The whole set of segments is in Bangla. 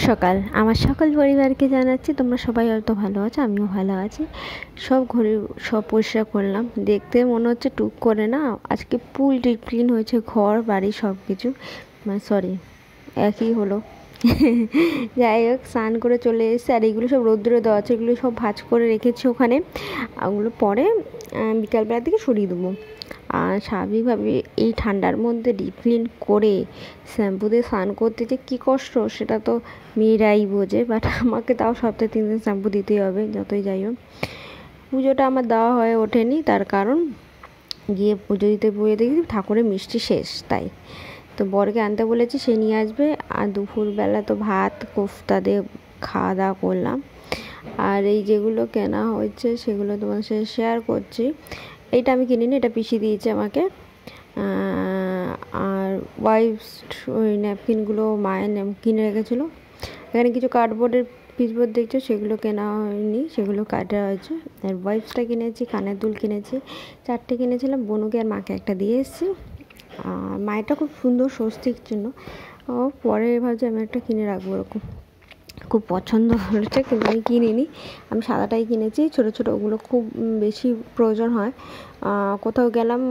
সকাল আমার সকল পরিবারকে জানাচ্ছি তোমরা সবাই হয়তো ভালো আছো, আমিও ভালো আছি। সব ঘরে সব পরিষ্কার করলাম, দেখতে মনে হচ্ছে টুক করে না, আজকে ফুল ডিপ ক্লিন হয়েছে, ঘর বাড়ি সব কিছু, মানে সরি একই হলো। যাই হোক, স্নান করে চলে এসেছে, আর এইগুলো সব রৌদ্রে দেওয়া আছে, এগুলো সব ভাঁজ করে রেখেছি ওখানে, ওগুলো পরে বিকালবেলার দিকে সরিয়ে দেবো। আর স্বাভাবিকভাবে এই ঠান্ডার মধ্যে ডিপ ক্লিন করে শ্যাম্পু দিয়ে স্নান করতে যে কী কষ্ট সেটা তো মেয়েরাই বোঝে, বাট আমাকে তাও সপ্তাহে 3 দিন শ্যাম্পু দিতেই হবে যতই যাই হোক। পুজোটা আমার দেওয়া হয়ে ওঠেনি, তার কারণ গিয়ে পুজো দিতে পুজো দেখি ঠাকুরের মিষ্টি শেষ, তাই তো বরকে আনতে বলেছি, সে নিয়ে আসবে। আর দুপুরবেলা তো ভাত কোফতা দিয়ে খাওয়া দাওয়া করলাম। আর এই যেগুলো কেনা হয়েছে সেগুলো তোমার সাথে শেয়ার করছি। এইটা আমি কিনিনি, এটা পিসি দিয়েছে আমাকে। আর ওয়াইপস ওই ন্যাপকিনগুলো মায়ের কিনে রেখেছিলো। এখানে কিছু কার্ডবোর্ডের পিসবোর্ড দেখছো, সেগুলো কেনা হয়নি, সেগুলো কাটা হয়েছে। আর ওয়াইপসটা কিনেছি, কানের দুল কিনেছি, 4টে কিনেছিলাম, বনুকে আর মাকে একটা দিয়ে এসেছি। মায়েরটা খুব সুন্দর স্বস্তিক চিহ্ন, পরে ভাবছি আমি একটা কিনে রাখবো, এরকম খুব পছন্দ হয়েছে, কিন্তু আমি কিনিনি, আমি সাদাটাই কিনেছি। ছোটো ছোটো ওগুলো খুব বেশি প্রয়োজন হয়, কোথাও গেলাম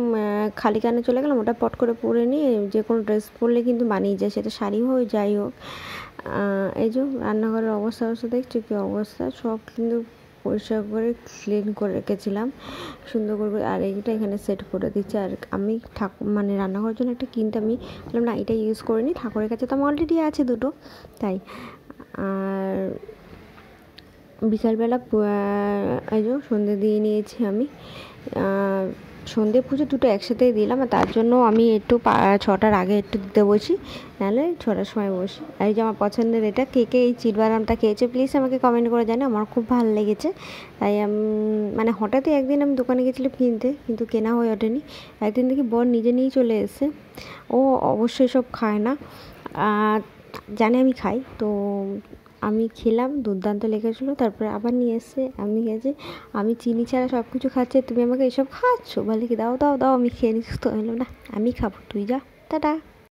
খালি কানে চলে গেলাম, ওটা পট করে পরে নিয়ে যে কোনো ড্রেস পরলে কিন্তু মানিয়ে যায়, সেটা শাড়ি হোক যাই হোক। এই যে রান্নাঘরের অবস্থা দেখছো কী অবস্থা, সব কিন্তু পরিষ্কার করে ক্লিন করে রেখেছিলাম সুন্দর করে। আর এইটা এখানে সেট করে দিচ্ছি। আর আমি মানে রান্নাঘরের জন্য একটা কিনতে আমি বললাম না, এটা ইউজ করে নিই, ঠাকুরের কাছে তো আমার অলরেডি আছে দুটো, তাই। আর বিকালবেলা এই যে সন্ধে দিয়ে নিয়েছি আমি, সন্ধে পুজো দুটো একসাথেই দিলাম, আর তার জন্য আমি একটু 6টার আগে একটু দিতে বসি, নাহলে 6টার সময় বসি। আর এই যে আমার পছন্দের এটা, কে কে এই চিড়বাদামটা খেয়েছে প্লিজ আমাকে কমেন্ট করে জানো, আমার খুব ভালো লেগেছে। তাই মানে হঠাৎই একদিন আমি দোকানে গেছিলাম কিনতে, কিন্তু কেনা হয়ে ওঠেনি। একদিন দেখি বর নিজে নিয়েই চলে এসেছে, ও অবশ্যই সব খায় না, জানে আমি খাই, তো আমি খেলাম, দুর্দান্ত লেগেছিলো। তারপরে আবার নিয়ে এসছে, আমি খেয়েছি, আমি চিনি ছাড়া সব কিছু খাচ্ছি, তুমি আমাকে এসব খাওয়াচ্ছো, বলে কি দাও দাও দাও আমি খেয়ে নিচ্ছি, তো বললাম না আমি খাবো, তুই যা, টাটা।